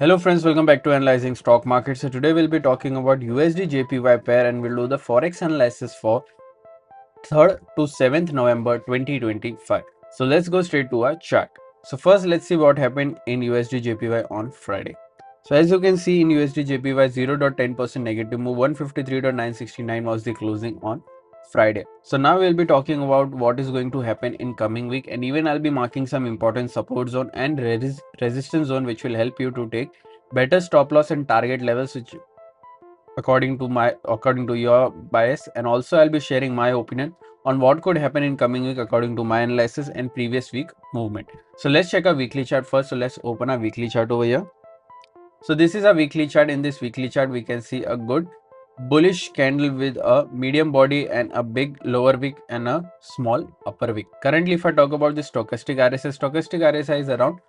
Hello friends, welcome back to Analyzing Stock Market. So today we'll be talking about USD JPY pair and we'll do the Forex analysis for 3rd to 7th November 2025. So let's go straight to our chart. So first let's see what happened in USD JPY on Friday. So as you can see in USD JPY 0.10% negative move, 153.969 was the closing on Friday. So now we'll be talking about what is going to happen in coming week, and even I'll be marking some important support zone and resistance zone which will help you to take better stop loss and target levels which according to your bias, and also I'll be sharing my opinion on what could happen in coming week according to my analysis and previous week movement. So let's check our weekly chart first. So let's open our weekly chart over here. So this is a weekly chart. In this weekly chart we can see a good bullish candle with a medium body and a big lower wick and a small upper wick. Currently if I talk about the stochastic RSI is around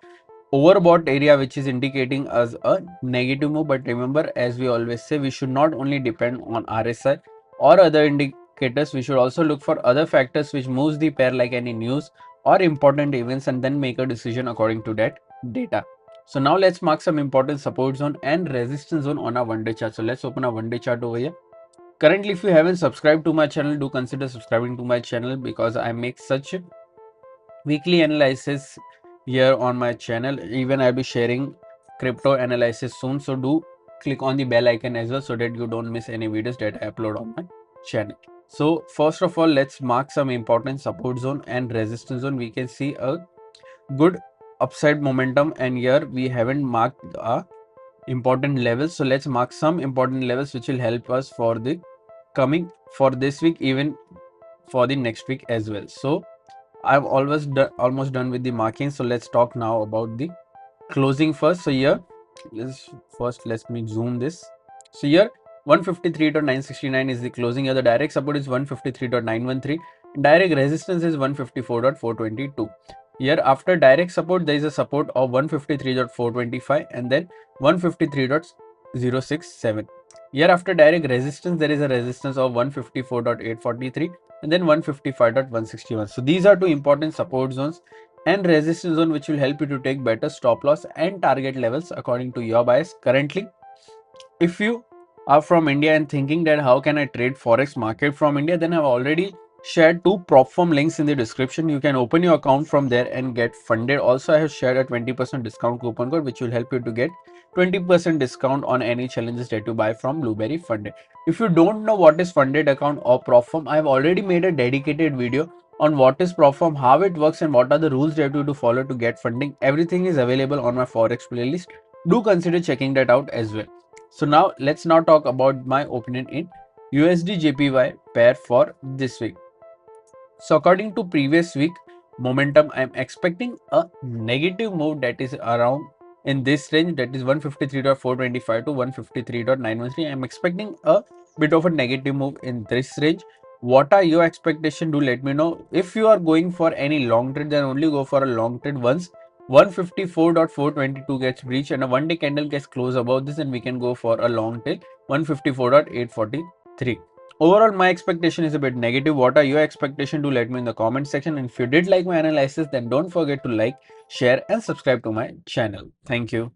overbought area, which is indicating us a negative move. But remember, as we always say, we should not only depend on RSI or other indicators, we should also look for other factors which moves the pair, like any news or important events, and then make a decision according to that data. So now let's mark some important support zone and resistance zone on our one-day chart. So let's open a one-day chart over here. Currently, if you haven't subscribed to my channel, do consider subscribing to my channel because I make such weekly analysis here on my channel. Even I'll be sharing crypto analysis soon, so do click on the bell icon as well so that you don't miss any videos that I upload on my channel. So first of all, let's mark some important support zone and resistance zone. We can see a good upside momentum, and here we haven't marked important levels. So let's mark some important levels which will help us for the coming for this week, even for the next week as well. So I've almost done with the marking. So let's talk now about the closing first. So here, let me zoom this. So here 153.969 is the closing. Here the direct support is 153.913. Direct resistance is 154.422. Here after direct support there is a support of 153.425 and then 153.067. Here after direct resistance there is a resistance of 154.843 and then 155.161. So these are two important support zones and resistance zone which will help you to take better stop loss and target levels according to your bias. Currently, if you are from India and thinking that how can I trade forex market from India, then I've already shared two prop firm links in the description. You can open your account from there and get funded. Also, I have shared a 20% discount coupon code which will help you to get 20% discount on any challenges that you buy from Blueberry Funded. If you don't know what is funded account or prop firm, I have already made a dedicated video on what is prop firm, how it works, and what are the rules that you have to follow to get funding. Everything is available on my forex playlist. Do consider checking that out as well. So now let's talk about my opinion in USD JPY pair for this week. So according to previous week momentum, I am expecting a negative move that is around in this range, that is 153.425 to 153.913. I am expecting a bit of a negative move in this range. What are your expectations? Do let me know. If you are going for any long trade, then only go for a long trade once 154.422 gets breached and a one-day candle gets closed above this, and we can go for a long till 154.843. Overall, my expectation is a bit negative. What are your expectations? Do let me in the comment section. And if you did like my analysis, then don't forget to like, share and subscribe to my channel. Thank you.